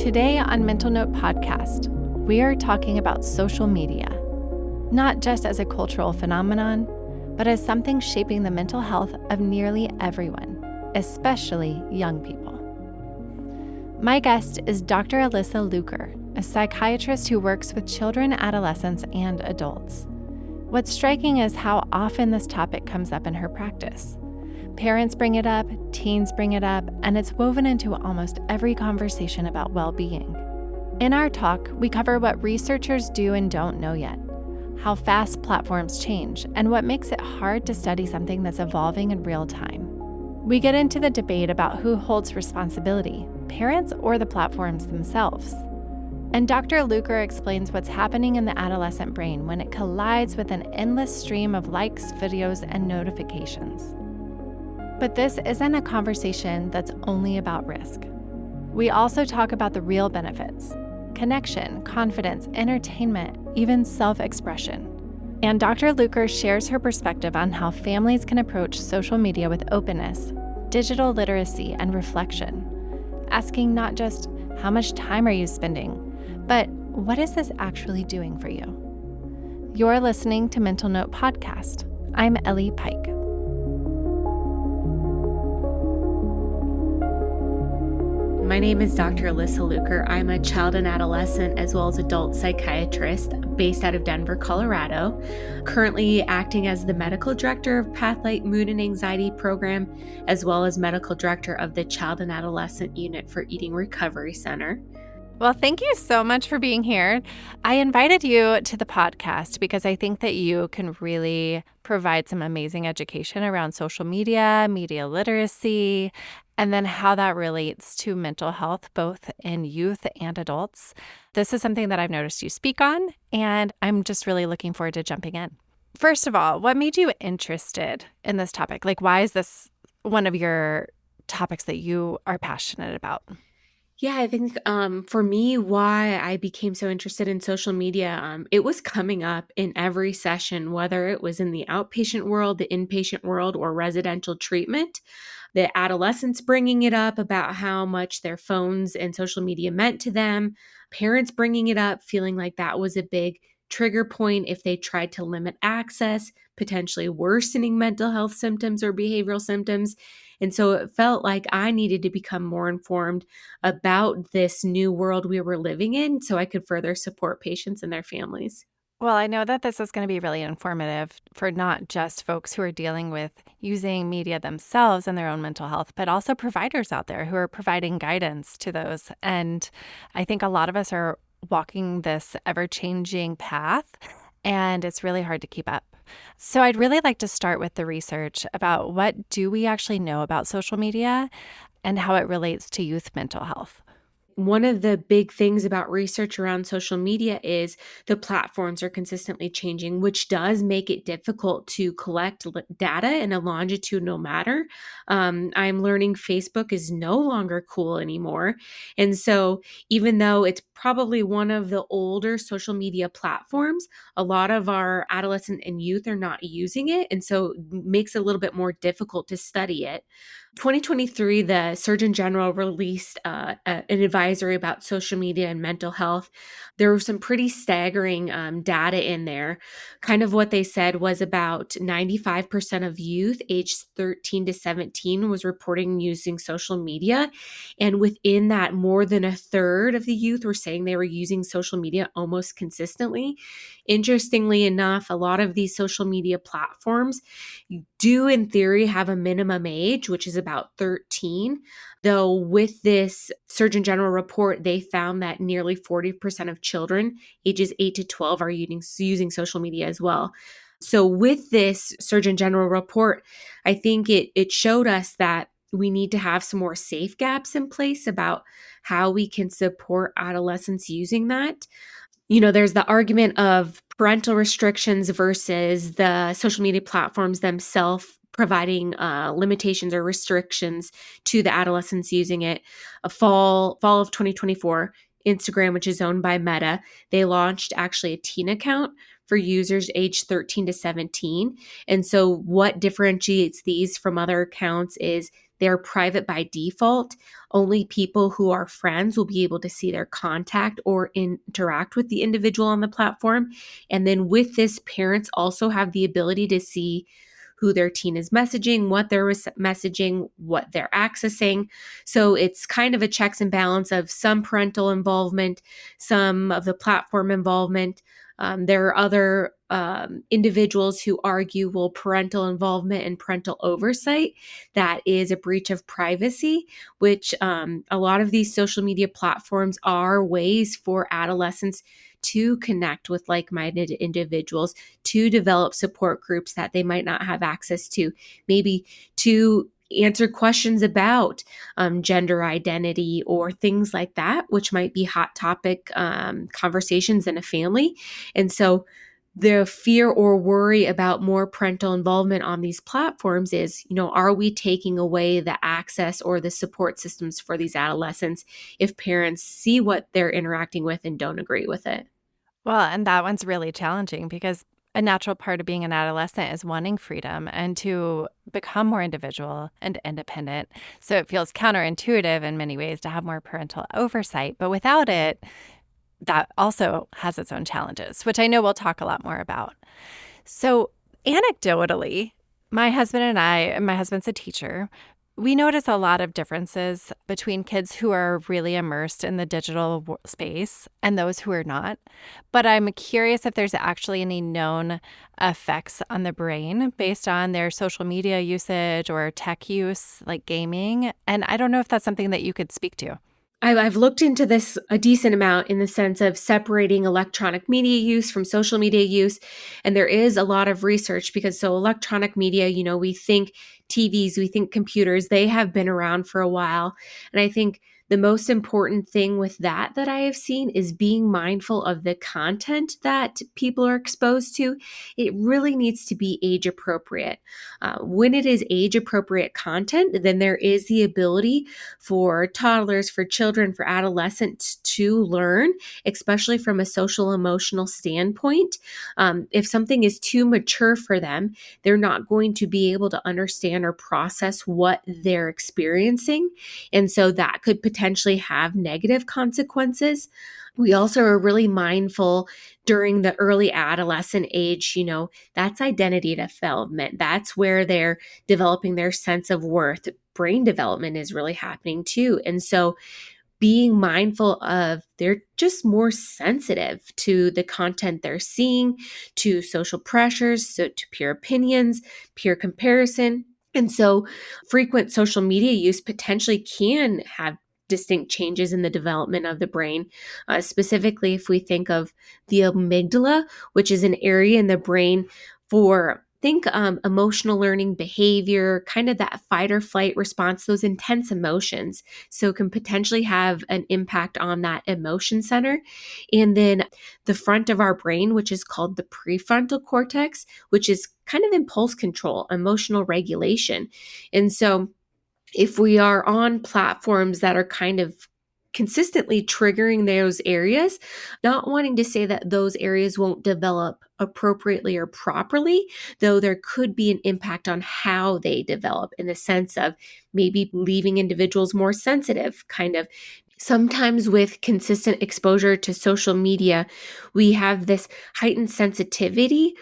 Today on Mental Note Podcast, we are talking about social media, not just as a cultural phenomenon, but as something shaping the mental health of nearly everyone, especially young people. My guest is Dr. Alyssa Luker, a psychiatrist who works with children, adolescents, and adults. What's striking is how often this topic comes up in her practice. Parents bring it up, teens bring it up, and it's woven into almost every conversation about well-being. In our talk, we cover what researchers do and don't know yet, how fast platforms change, and what makes it hard to study something that's evolving in real time. We get into the debate about who holds responsibility, parents or the platforms themselves. And Dr. Luker explains what's happening in the adolescent brain when it collides with an endless stream of likes, videos, and notifications. But this isn't a conversation that's only about risk. We also talk about the real benefits: connection, confidence, entertainment, even self-expression. And Dr. Luker shares her perspective on how families can approach social media with openness, digital literacy, and reflection, asking not just how much time are you spending, but what is this actually doing for you? You're listening to Mental Note Podcast. I'm Ellie Pike. My name is Dr. Alyssa Luker. I'm a child and adolescent as well as adult psychiatrist based out of Denver, Colorado, currently acting as the medical director of Pathlight Mood and Anxiety Program, as well as medical director of the Child and Adolescent Unit for Eating Recovery Center. Well, thank you so much for being here. I invited you to the podcast because I think that you can really provide some amazing education around social media, media literacy, and then how that relates to mental health, both in youth and adults. This is something that I've noticed you speak on, and I'm just really looking forward to jumping in. First of all, what made you interested in this topic? Like, why is this one of your topics that you are passionate about? Yeah, I think for me, why I became so interested in social media, it was coming up in every session, whether it was in the outpatient world, the inpatient world, or residential treatment. The adolescents bringing it up about how much their phones and social media meant to them, parents bringing it up, feeling like that was a big trigger point if they tried to limit access, potentially worsening mental health symptoms or behavioral symptoms. And so it felt like I needed to become more informed about this new world we were living in so I could further support patients and their families. Well, I know that this is going to be really informative for not just folks who are dealing with using media themselves in their own mental health, but also providers out there who are providing guidance to those. And I think a lot of us are walking this ever-changing path, and it's really hard to keep up. So I'd really like to start with the research about what do we actually know about social media and how it relates to youth mental health. One of the big things about research around social media is the platforms are consistently changing, which does make it difficult to collect data in a longitudinal manner. I'm learning Facebook is no longer cool anymore. And so even though it's probably one of the older social media platforms, a lot of our adolescent and youth are not using it. And so it makes it a little bit more difficult to study it. 2023, the Surgeon General released an advisory about social media and mental health. There were some pretty staggering data in there. Kind of what they said was about 95% of youth aged 13 to 17 was reporting using social media. And within that, more than a third of the youth were saying they were using social media almost consistently. Interestingly enough, a lot of these social media platforms do in theory have a minimum age, which is about 13. Though with this Surgeon General report, they found that nearly 40% of children ages 8 to 12 are using social media as well. So with this Surgeon General report, I think it showed us that we need to have some more safe gaps in place about how we can support adolescents using that. You know, there's the argument of parental restrictions versus the social media platforms themselves providing limitations or restrictions to the adolescents using it. Fall of 2024, Instagram, which is owned by Meta, they launched actually a teen account for users aged 13 to 17. And so what differentiates these from other accounts is They're private by default. Only people who are friends will be able to see their contact or interact with the individual on the platform. And then with this, parents also have the ability to see who their teen is messaging, what they're messaging, what they're accessing. So it's kind of a checks and balance of some parental involvement, some of the platform involvement. There are other individuals who argue, well, parental involvement and parental oversight, that is a breach of privacy, which a lot of these social media platforms are ways for adolescents to connect with like-minded individuals, to develop support groups that they might not have access to, maybe to answer questions about gender identity or things like that, which might be hot topic conversations in a family. And so the fear or worry about more parental involvement on these platforms is, are we taking away the access or the support systems for these adolescents if parents see what they're interacting with and don't agree with it? Well, and that one's really challenging because a natural part of being an adolescent is wanting freedom and to become more individual and independent. So it feels counterintuitive in many ways to have more parental oversight. But without it, that also has its own challenges, which I know we'll talk a lot more about. So, anecdotally, my husband's a teacher. We notice a lot of differences between kids who are really immersed in the digital space and those who are not. But I'm curious if there's actually any known effects on the brain based on their social media usage or tech use, like gaming. And I don't know if that's something that you could speak to. I've looked into this a decent amount in the sense of separating electronic media use from social media use. And there is a lot of research because electronic media, we think TVs, we think computers, they have been around for a while. And I think the most important thing with that I have seen is being mindful of the content that people are exposed to. It really needs to be age appropriate. When it is age appropriate content, then there is the ability for toddlers, for children, for adolescents to learn, especially from a social emotional standpoint. If something is too mature for them, they're not going to be able to understand or process what they're experiencing. And so that could potentially have negative consequences. We also are really mindful during the early adolescent age, that's identity development. That's where they're developing their sense of worth. Brain development is really happening too. And so being mindful of they're just more sensitive to the content they're seeing, to social pressures, so to peer opinions, peer comparison. And so frequent social media use potentially can have distinct changes in the development of the brain. Specifically, if we think of the amygdala, which is an area in the brain for emotional learning behavior, kind of that fight or flight response, those intense emotions. So can potentially have an impact on that emotion center. And then the front of our brain, which is called the prefrontal cortex, which is kind of impulse control, emotional regulation. And so if we are on platforms that are kind of consistently triggering those areas, not wanting to say that those areas won't develop appropriately or properly, though there could be an impact on how they develop in the sense of maybe leaving individuals more sensitive, kind of. Sometimes with consistent exposure to social media, we have this heightened sensitivity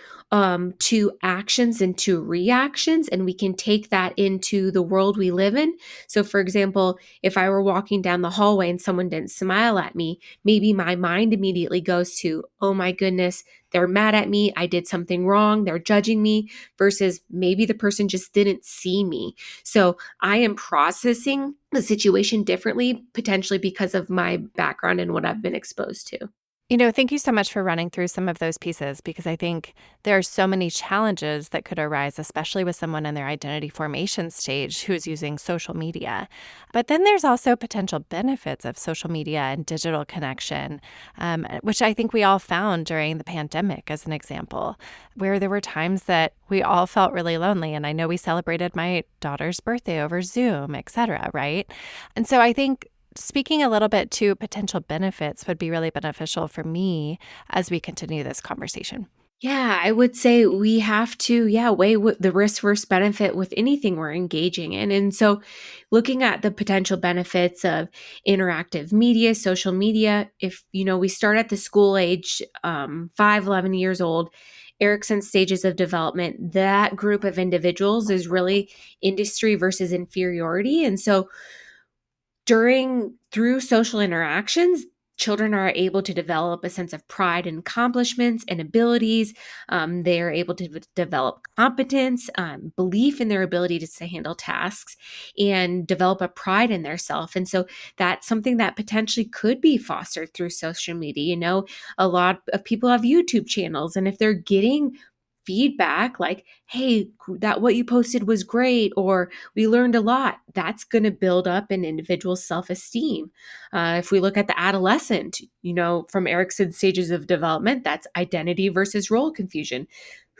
to actions and to reactions, and we can take that into the world we live in. So, for example, if I were walking down the hallway and someone didn't smile at me, maybe my mind immediately goes to, oh my goodness, they're mad at me. I did something wrong. They're judging me, versus maybe the person just didn't see me. So I am processing the situation differently, potentially because of my background and what I've been exposed to. Thank you so much for running through some of those pieces because I think there are so many challenges that could arise, especially with someone in their identity formation stage who's using social media. But then there's also potential benefits of social media and digital connection, which I think we all found during the pandemic, as an example, where there were times that we all felt really lonely. And I know we celebrated my daughter's birthday over Zoom, et cetera, right? And so I think speaking a little bit to potential benefits would be really beneficial for me as we continue this conversation. Yeah, I would say we have to, weigh the risk versus benefit with anything we're engaging in. And so, looking at the potential benefits of interactive media, social media, if we start at the school age, 5, 11 years old, Erickson's stages of development, that group of individuals is really industry versus inferiority. And so, through social interactions, children are able to develop a sense of pride in accomplishments and abilities. They are able to develop competence, belief in their ability to handle tasks, and develop a pride in their self. And so that's something that potentially could be fostered through social media. A lot of people have YouTube channels, and if they're getting feedback like, hey, that what you posted was great, or we learned a lot, that's going to build up an individual's self-esteem. If we look at the adolescent, from Erickson's stages of development, that's identity versus role confusion.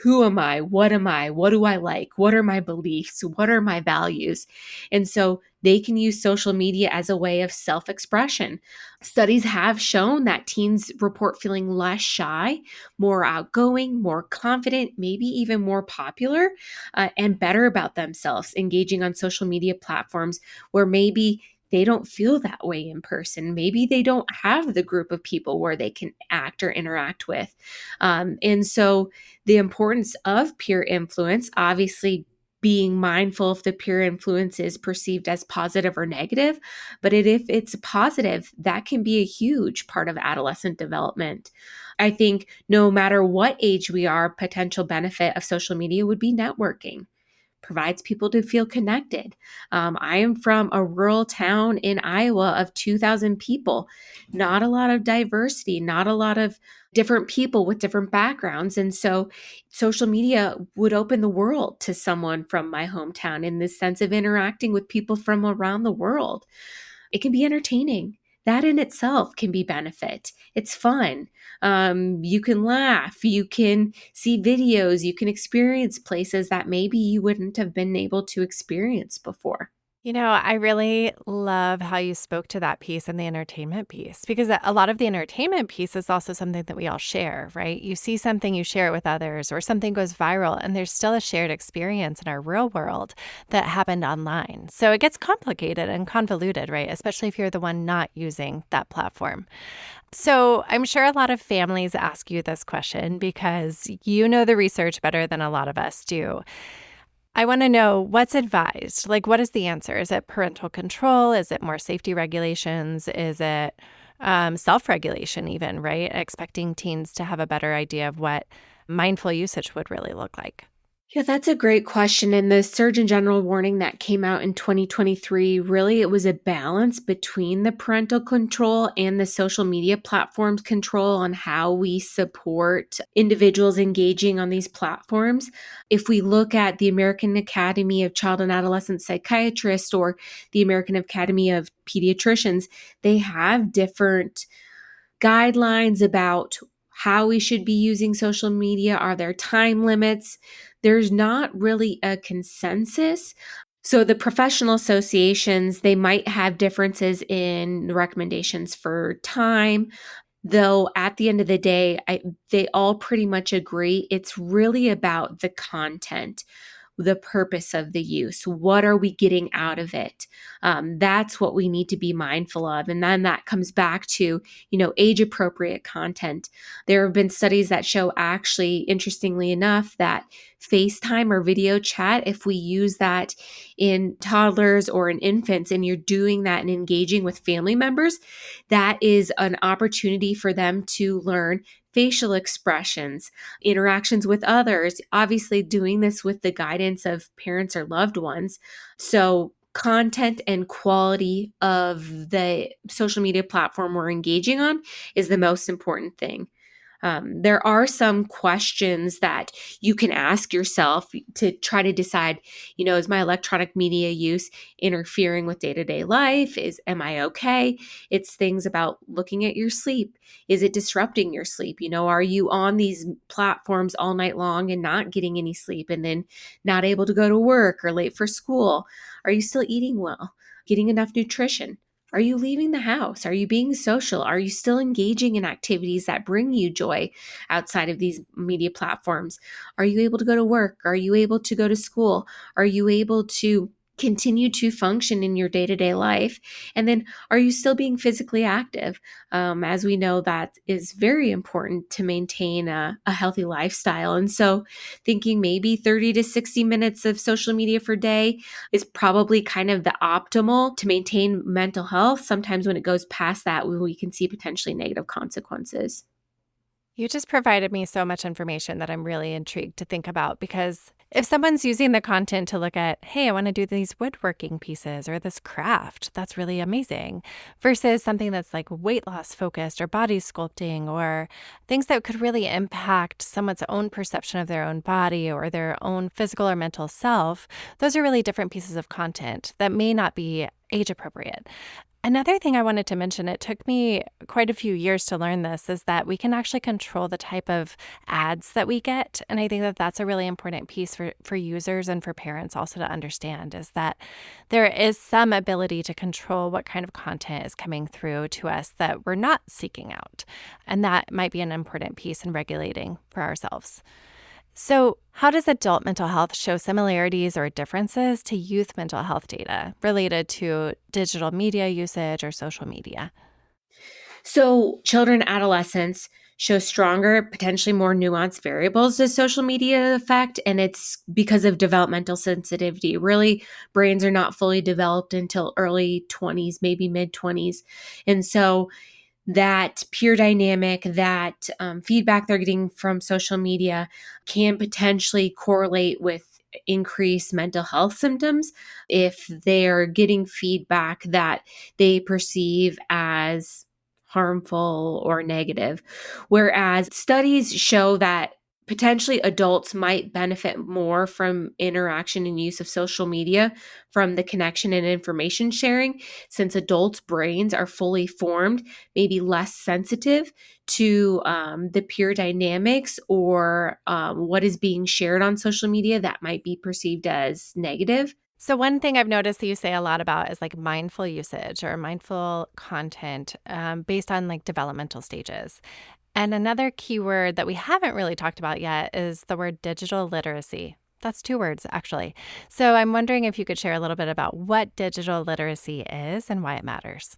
Who am I? What am I? What do I like? What are my beliefs? What are my values? And so they can use social media as a way of self-expression. Studies have shown that teens report feeling less shy, more outgoing, more confident, maybe even more popular, and better about themselves, engaging on social media platforms where maybe they don't feel that way in person. Maybe they don't have the group of people where they can act or interact with. And so the importance of peer influence, obviously, being mindful if the peer influence is perceived as positive or negative. But if it's positive, that can be a huge part of adolescent development. I think no matter what age we are, potential benefit of social media would be networking. Provides people to feel connected. I am from a rural town in Iowa of 2,000 people, not a lot of diversity, not a lot of different people with different backgrounds. And so social media would open the world to someone from my hometown in this sense of interacting with people from around the world. It can be entertaining. That in itself can be benefit. It's fun. You can laugh. You can see videos. You can experience places that maybe you wouldn't have been able to experience before. I really love how you spoke to that piece and the entertainment piece because a lot of the entertainment piece is also something that we all share, right? You see something, you share it with others, or something goes viral, and there's still a shared experience in our real world that happened online. So it gets complicated and convoluted, right? Especially if you're the one not using that platform. So I'm sure a lot of families ask you this question because you know the research better than a lot of us do. I want to know what's advised. Like, what is the answer? Is it parental control? Is it more safety regulations? Is it self regulation, even, right? Expecting teens to have a better idea of what mindful usage would really look like. Yeah, that's a great question. And the Surgeon General warning that came out in 2023, really, it was a balance between the parental control and the social media platforms control on how we support individuals engaging on these platforms. If we look at the American Academy of Child and Adolescent Psychiatrists or the American Academy of Pediatricians, they have different guidelines about how we should be using social media. Are there time limits? There's not really a consensus. So the professional associations, they might have differences in the recommendations for time, though at the end of the day, they all pretty much agree it's really about the content, the purpose of the use. What are we getting out of it? That's what we need to be mindful of. And then that comes back to, age appropriate content. There have been studies that show, actually, interestingly enough, that FaceTime or video chat, if we use that in toddlers or in infants, and you're doing that and engaging with family members, that is an opportunity for them to learn facial expressions, interactions with others, obviously doing this with the guidance of parents or loved ones. So, content and quality of the social media platform we're engaging on is the most important thing. There are some questions that you can ask yourself to try to decide, is my electronic media use interfering with day-to-day life? Am I okay? It's things about looking at your sleep. Is it disrupting your sleep? Are you on these platforms all night long and not getting any sleep and then not able to go to work or late for school? Are you still eating well? Getting enough nutrition? Are you leaving the house? Are you being social? Are you still engaging in activities that bring you joy outside of these media platforms? Are you able to go to work? Are you able to go to school? Are you able to continue to function in your day-to-day life? And then are you still being physically active? As we know, that is very important to maintain a healthy lifestyle. And so thinking maybe 30 to 60 minutes of social media per day is probably kind of the optimal to maintain mental health. Sometimes when it goes past that, we can see potentially negative consequences. You just provided me so much information that I'm really intrigued to think about because if someone's using the content to look at, hey, I want to do these woodworking pieces or this craft, that's really amazing, versus something that's like weight loss focused or body sculpting or things that could really impact someone's own perception of their own body or their own physical or mental self, those are really different pieces of content that may not be age appropriate. Another thing I wanted to mention, it took me quite a few years to learn this, is that we can actually control the type of ads that we get. And I think that that's a really important piece for users and for parents also to understand is that there is some ability to control what kind of content is coming through to us that we're not seeking out. And that might be an important piece in regulating for ourselves. So, how does adult mental health show similarities or differences to youth mental health data related to digital media usage or social media? So, children, adolescents show stronger, potentially more nuanced variables as social media effect, and it's because of developmental sensitivity. Really, brains are not fully developed until early 20s, maybe mid 20s. And so, that peer dynamic, that feedback they're getting from social media can potentially correlate with increased mental health symptoms if they're getting feedback that they perceive as harmful or negative. Whereas studies show that potentially adults might benefit more from interaction and use of social media from the connection and information sharing, since adults' brains are fully formed, maybe less sensitive to the peer dynamics or what is being shared on social media that might be perceived as negative. So, one thing I've noticed that you say a lot about is like mindful usage or mindful content based on like developmental stages. And another keyword that we haven't really talked about yet is the word digital literacy. That's two words, actually. So, I'm wondering if you could share a little bit about what digital literacy is and why it matters.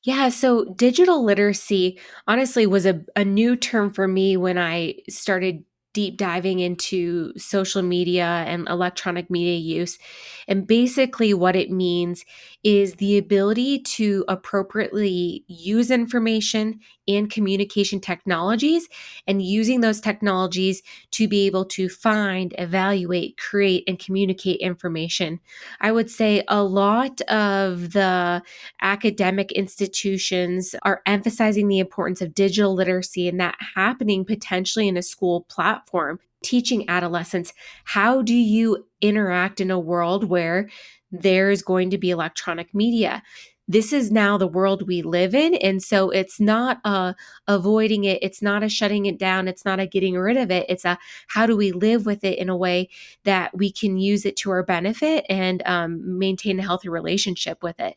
Yeah, so digital literacy honestly was a new term for me when I started deep diving into social media and electronic media use. And basically, what it means is the ability to appropriately use information and communication technologies, and using those technologies to be able to find, evaluate, create, and communicate information. I would say a lot of the academic institutions are emphasizing the importance of digital literacy and that happening potentially in a school platform, teaching adolescents how do you interact in a world where there's going to be electronic media. This is now the world we live in. And so it's not a avoiding it. It's not a shutting it down. It's not a getting rid of it. It's a how do we live with it in a way that we can use it to our benefit and maintain a healthy relationship with it.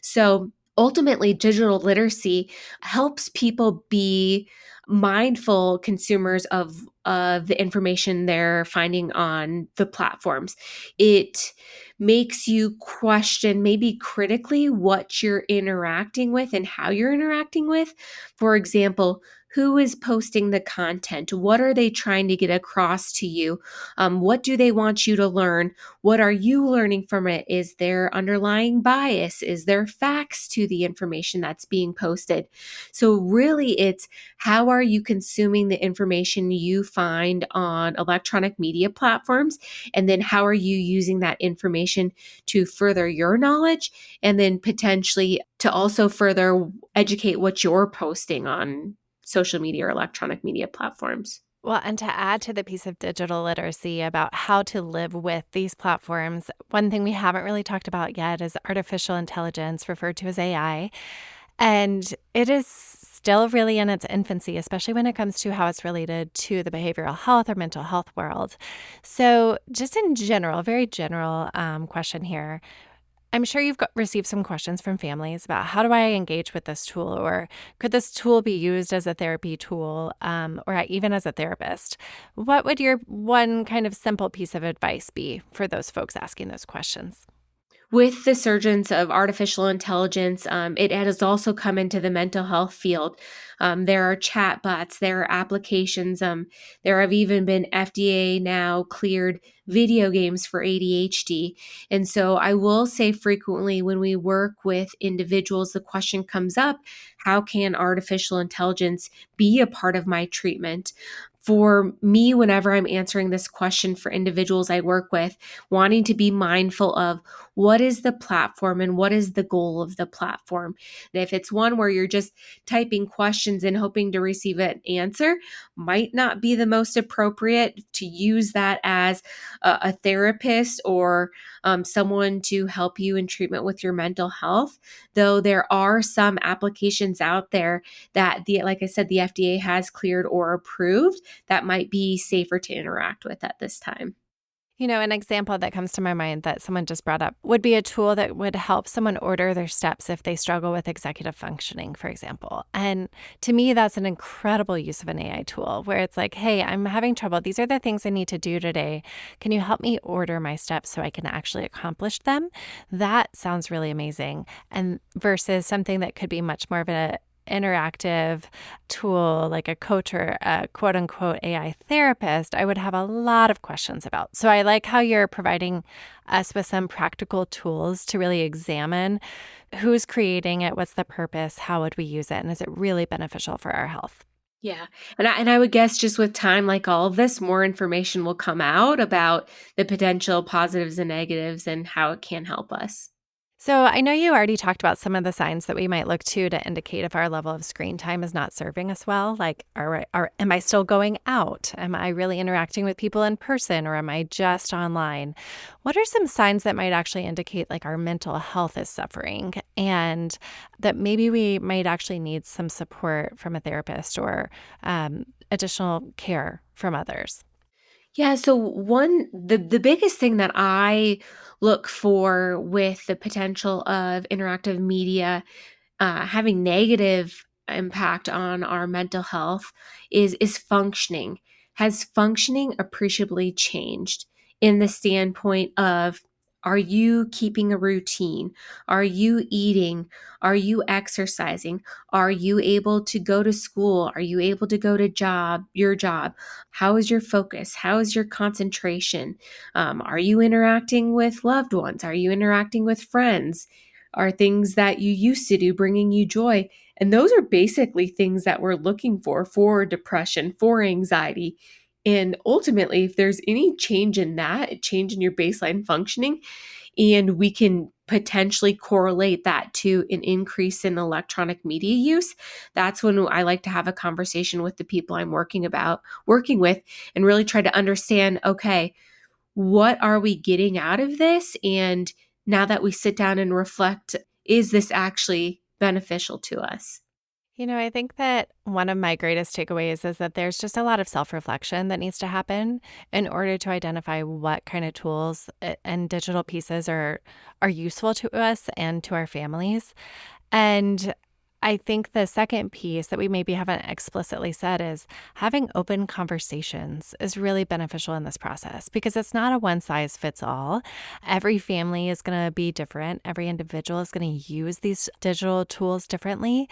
So ultimately, digital literacy helps people be mindful consumers of the information they're finding on the platforms. It makes you question maybe critically what you're interacting with and how you're interacting with. For example, who is posting the content? What are they trying to get across to you? What do they want you to learn? What are you learning from it? Is there underlying bias? Is there facts to the information that's being posted? So, really, it's how are you consuming the information you find on electronic media platforms? And then how are you using that information to further your knowledge and then potentially to also further educate what you're posting on social media or electronic media platforms? Well, and to add to the piece of digital literacy about how to live with these platforms, one thing we haven't really talked about yet is artificial intelligence, referred to as AI. And it is still really in its infancy, especially when it comes to how it's related to the behavioral health or mental health world. So, just in general, very general question here. I'm sure you've received some questions from families about how do I engage with this tool, or could this tool be used as a therapy tool, or even as a therapist? What would your one kind of simple piece of advice be for those folks asking those questions? With the surgence of artificial intelligence, it has also come into the mental health field. There are chatbots, there are applications. There have even been FDA now cleared video games for ADHD. And so I will say frequently when we work with individuals, the question comes up, how can artificial intelligence be a part of my treatment? For me, whenever I'm answering this question for individuals I work with, wanting to be mindful of what is the platform and what is the goal of the platform. And if it's one where you're just typing questions and hoping to receive an answer, might not be the most appropriate to use that as a therapist or someone to help you in treatment with your mental health. Though there are some applications out there that like I said, the FDA has cleared or approved that might be safer to interact with at this time. An example that comes to my mind that someone just brought up would be a tool that would help someone order their steps if they struggle with executive functioning, for example. And to me, that's an incredible use of an AI tool where it's like, hey, I'm having trouble. These are the things I need to do today. Can you help me order my steps so I can actually accomplish them? That sounds really amazing. And versus something that could be much more of a interactive tool like a coach or a quote unquote AI therapist, I would have a lot of questions about. So I like how you're providing us with some practical tools to really examine who's creating it, what's the purpose, how would we use it, and is it really beneficial for our health? Yeah. And I would guess just with time, like all of this, more information will come out about the potential positives and negatives and how it can help us. So I know you already talked about some of the signs that we might look to indicate if our level of screen time is not serving us well. Like, am I still going out? Am I really interacting with people in person, or am I just online? What are some signs that might actually indicate like our mental health is suffering and that maybe we might actually need some support from a therapist or additional care from others? Yeah, so the biggest thing that I look for with the potential of interactive media having negative impact on our mental health is functioning. Has functioning appreciably changed in the standpoint of, are you keeping a routine? Are you eating? Are you exercising? Are you able to go to school? Are you able to go to your job? How is your focus? How is your concentration? Are you interacting with loved ones? Are you interacting with friends? Are things that you used to do bringing you joy? And those are basically things that we're looking for depression, for anxiety. And ultimately, if there's any change in that, a change in your baseline functioning, and we can potentially correlate that to an increase in electronic media use, that's when I like to have a conversation with the people I'm working with and really try to understand, okay, what are we getting out of this? And now that we sit down and reflect, is this actually beneficial to us? I think that one of my greatest takeaways is that there's just a lot of self reflection that needs to happen in order to identify what kind of tools and digital pieces are useful to us and to our families. And I think the second piece that we maybe haven't explicitly said is having open conversations is really beneficial in this process because it's not a one size fits all. Every family is going to be different. Every individual is going to use these digital tools differently.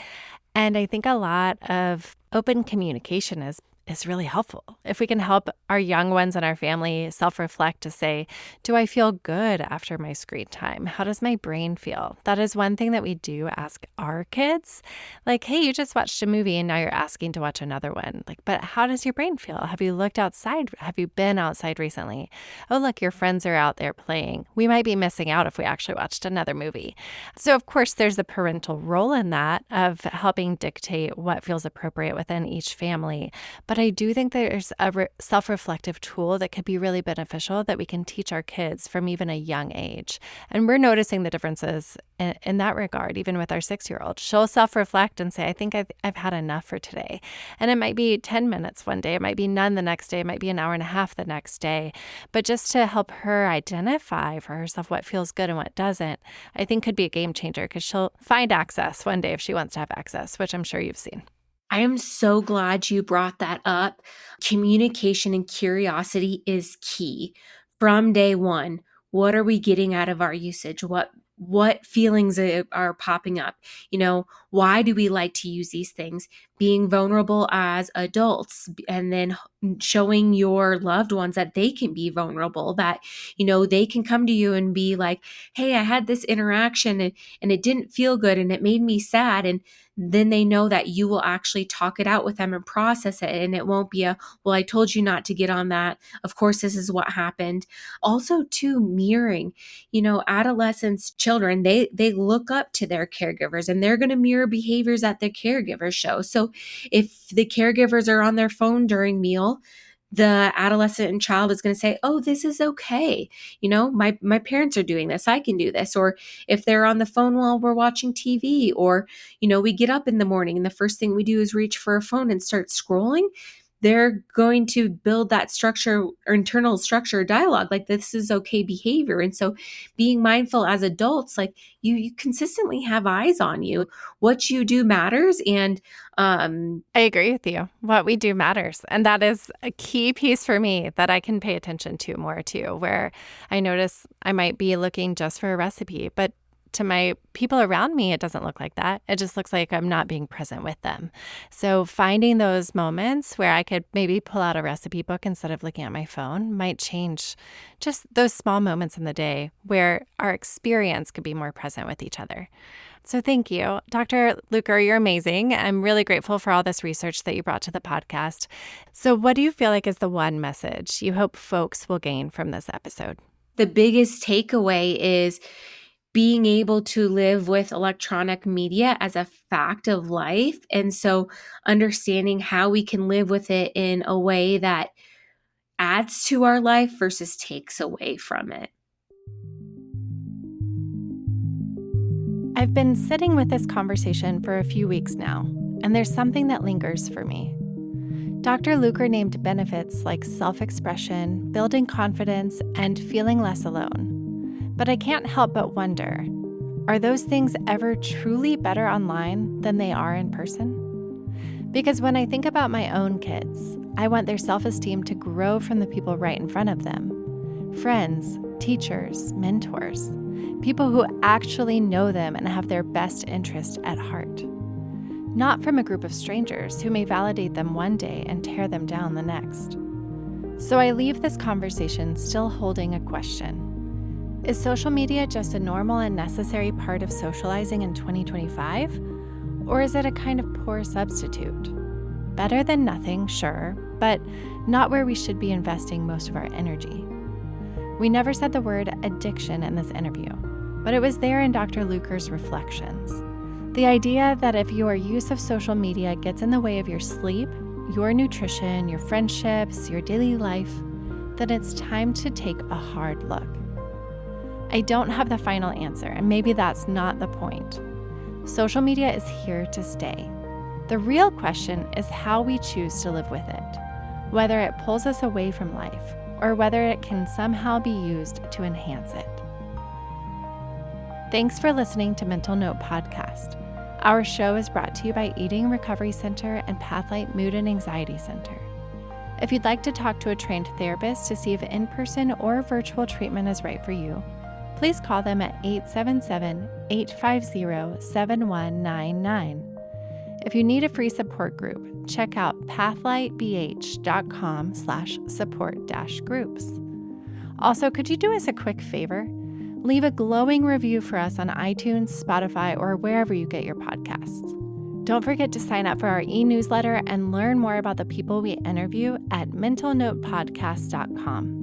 And I think a lot of open communication is really helpful. If we can help our young ones in our family self-reflect to say, do I feel good after my screen time? How does my brain feel? That is one thing that we do ask our kids. Like, hey, you just watched a movie and now you're asking to watch another one. Like, but how does your brain feel? Have you looked outside? Have you been outside recently? Oh, look, your friends are out there playing. We might be missing out if we actually watched another movie. So, of course, there's the parental role in that of helping helping dictate what feels appropriate within each family. But I do think there's a self-reflective tool that could be really beneficial that we can teach our kids from even a young age. And we're noticing the differences in that regard, even with our 6-year-old. She'll self-reflect and say, I think I've had enough for today. And it might be 10 minutes one day, it might be none the next day, it might be an hour and a half the next day. But just to help her identify for herself what feels good and what doesn't, I think could be a game changer, because she'll find access one day if she wants to have access, which I'm sure you've seen. I am so glad you brought that up. Communication and curiosity is key from day one. What are we getting out of our usage? What feelings are popping up? Why do we like to use these things? Being vulnerable as adults, and then showing your loved ones that they can be vulnerable, that, they can come to you and be like, hey, I had this interaction and it didn't feel good and it made me sad. And then they know that you will actually talk it out with them and process it. And it won't be well, I told you not to get on that. Of course, this is what happened. Also, too, mirroring, adolescents, children, they look up to their caregivers, and they're going to mirror behaviors that their caregivers show. So if the caregivers are on their phone during meal, the adolescent and child is going to say, oh, this is okay. My parents are doing this. I can do this. Or if they're on the phone while we're watching TV, or, we get up in the morning and the first thing we do is reach for a phone and start scrolling, they're going to build that structure or internal structure dialogue, like this is okay behavior. And so being mindful as adults, like you consistently have eyes on you. What you do matters. And I agree with you. What we do matters. And that is a key piece for me that I can pay attention to more too, where I notice I might be looking just for a recipe, but to my people around me, it doesn't look like that. It just looks like I'm not being present with them. So finding those moments where I could maybe pull out a recipe book instead of looking at my phone might change just those small moments in the day where our experience could be more present with each other. So thank you. Dr. Luker, you're amazing. I'm really grateful for all this research that you brought to the podcast. So what do you feel like is the one message you hope folks will gain from this episode? The biggest takeaway is being able to live with electronic media as a fact of life. And so understanding how we can live with it in a way that adds to our life versus takes away from it. I've been sitting with this conversation for a few weeks now, and there's something that lingers for me. Dr. Luker named benefits like self-expression, building confidence, and feeling less alone. But I can't help but wonder, are those things ever truly better online than they are in person? Because when I think about my own kids, I want their self-esteem to grow from the people right in front of them. Friends, teachers, mentors, people who actually know them and have their best interest at heart. Not from a group of strangers who may validate them one day and tear them down the next. So I leave this conversation still holding a question. Is social media just a normal and necessary part of socializing in 2025? Or is it a kind of poor substitute? Better than nothing, sure, but not where we should be investing most of our energy. We never said the word addiction in this interview, but it was there in Dr. Luker's reflections. The idea that if your use of social media gets in the way of your sleep, your nutrition, your friendships, your daily life, then it's time to take a hard look. I don't have the final answer, and maybe that's not the point. Social media is here to stay. The real question is how we choose to live with it, whether it pulls us away from life or whether it can somehow be used to enhance it. Thanks for listening to Mental Note Podcast. Our show is brought to you by Eating Recovery Center and Pathlight Mood and Anxiety Center. If you'd like to talk to a trained therapist to see if in-person or virtual treatment is right for you, please call them at 877-850-7199. If you need a free support group, check out pathlightbh.com/support-groups. Also, could you do us a quick favor? Leave a glowing review for us on iTunes, Spotify, or wherever you get your podcasts. Don't forget to sign up for our e-newsletter and learn more about the people we interview at mentalnotepodcast.com.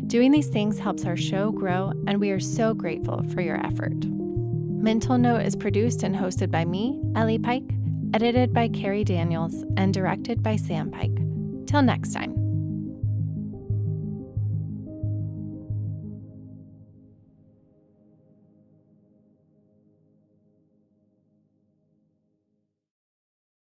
Doing these things helps our show grow, and we are so grateful for your effort. Mental Note is produced and hosted by me, Ellie Pike, edited by Carrie Daniels, and directed by Sam Pike. Till next time.